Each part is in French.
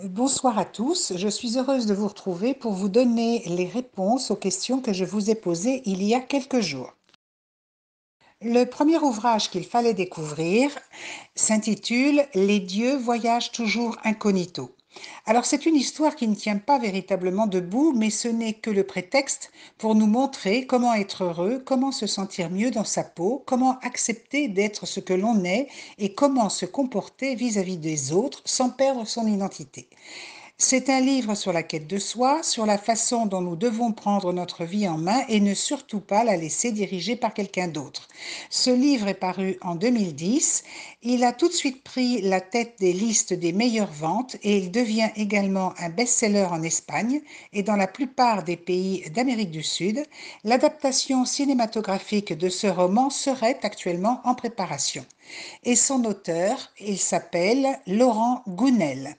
Bonsoir à tous, je suis heureuse de vous retrouver pour vous donner les réponses aux questions que je vous ai posées il y a quelques jours. Le premier ouvrage qu'il fallait découvrir s'intitule « Les dieux voyagent toujours incognito ». Alors c'est une histoire qui ne tient pas véritablement debout, mais ce n'est que le prétexte pour nous montrer comment être heureux, comment se sentir mieux dans sa peau, comment accepter d'être ce que l'on est et comment se comporter vis-à-vis des autres sans perdre son identité. C'est un livre sur la quête de soi, sur la façon dont nous devons prendre notre vie en main et ne surtout pas la laisser diriger par quelqu'un d'autre. Ce livre est paru en 2010. Il a tout de suite pris la tête des listes des meilleures ventes et il devient également un best-seller en Espagne et dans la plupart des pays d'Amérique du Sud. L'adaptation cinématographique de ce roman serait actuellement en préparation. Et son auteur, il s'appelle Laurent Gounel.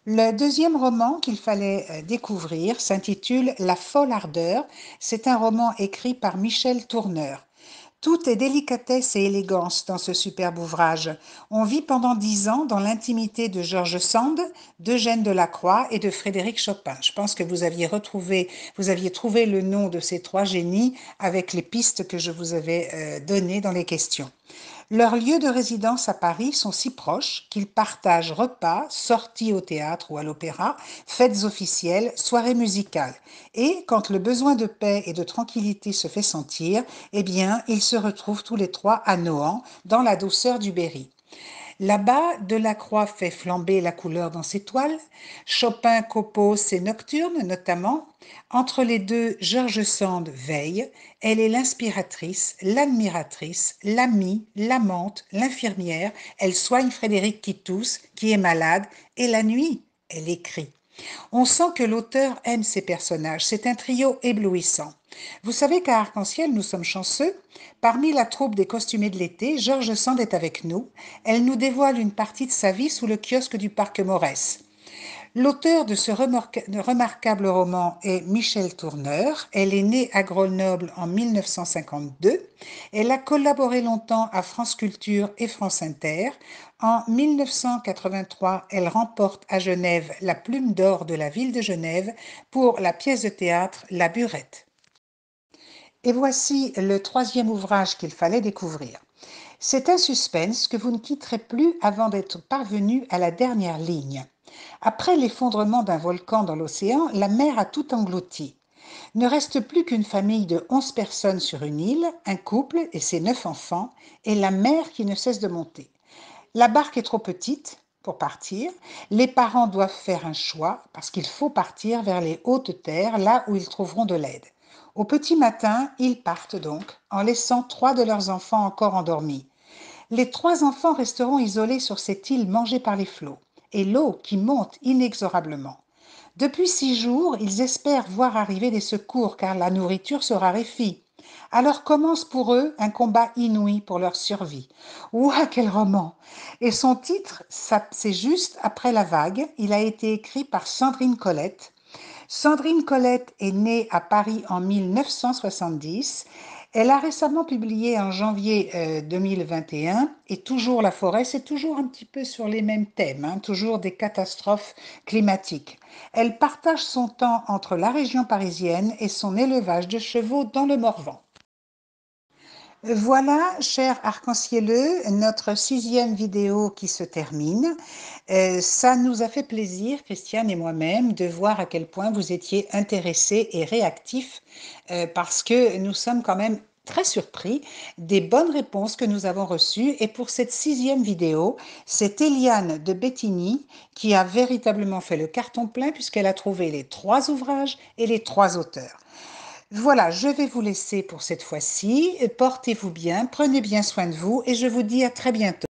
Le deuxième roman qu'il fallait découvrir s'intitule La folle ardeur. C'est un roman écrit par Michel Tourneur. Tout est délicatesse et élégance dans ce superbe ouvrage. On vit pendant 10 ans dans l'intimité de George Sand, d'Eugène Delacroix et de Frédéric Chopin. Je pense que vous aviez trouvé le nom de ces trois génies avec les pistes que je vous avais données dans les questions. Leurs lieux de résidence à Paris sont si proches qu'ils partagent repas, sorties au théâtre ou à l'opéra, fêtes officielles, soirées musicales. Et quand le besoin de paix et de tranquillité se fait sentir, eh bien, ils se retrouvent tous les trois à Nohant, dans la douceur du Berry. Là-bas, Delacroix fait flamber la couleur dans ses toiles, Chopin compose ses nocturnes notamment. Entre les deux, George Sand veille, elle est l'inspiratrice, l'admiratrice, l'amie, l'amante, l'infirmière, elle soigne Frédéric qui tousse, qui est malade, et la nuit, elle écrit. On sent que l'auteur aime ses personnages, c'est un trio éblouissant. Vous savez qu'à Arc-en-Ciel, nous sommes chanceux. Parmi la troupe des costumés de l'été, George Sand est avec nous. Elle nous dévoile une partie de sa vie sous le kiosque du parc Morès. L'auteur de ce remarquable roman est Michel Tourneur. Elle est née à Grenoble en 1952. Elle a collaboré longtemps à France Culture et France Inter. En 1983, elle remporte à Genève la Plume d'or de la ville de Genève pour la pièce de théâtre La Burette. Et voici le troisième ouvrage qu'il fallait découvrir. C'est un suspense que vous ne quitterez plus avant d'être parvenu à la dernière ligne. Après l'effondrement d'un volcan dans l'océan, la mer a tout englouti. Ne reste plus qu'une famille de 11 personnes sur une île, un couple et ses 9 enfants, et la mer qui ne cesse de monter. La barque est trop petite pour partir. Les parents doivent faire un choix parce qu'il faut partir vers les hautes terres, là où ils trouveront de l'aide. Au petit matin, ils partent donc, en laissant 3 de leurs enfants encore endormis. Les 3 enfants resteront isolés sur cette île mangée par les flots et l'eau qui monte inexorablement. Depuis 6 jours, ils espèrent voir arriver des secours car la nourriture se raréfie. Alors commence pour eux un combat inouï pour leur survie. Ouah, quel roman! Et son titre, c'est Juste après la vague. Il a été écrit par Sandrine Colette. Sandrine Colette est née à Paris en 1970. Elle a récemment publié en janvier 2021 et toujours la forêt, c'est toujours un petit peu sur les mêmes thèmes, hein, toujours des catastrophes climatiques. Elle partage son temps entre la région parisienne et son élevage de chevaux dans le Morvan. Voilà, chers arc-en-cieleux, notre 6e vidéo qui se termine. Ça nous a fait plaisir, Christiane et moi-même, de voir à quel point vous étiez intéressés et réactifs parce que nous sommes quand même très surpris des bonnes réponses que nous avons reçues. Et pour cette 6e vidéo, c'est Eliane de Bettigny qui a véritablement fait le carton plein puisqu'elle a trouvé les 3 ouvrages et les 3 auteurs. Voilà, je vais vous laisser pour cette fois-ci. Portez-vous bien, prenez bien soin de vous et je vous dis à très bientôt.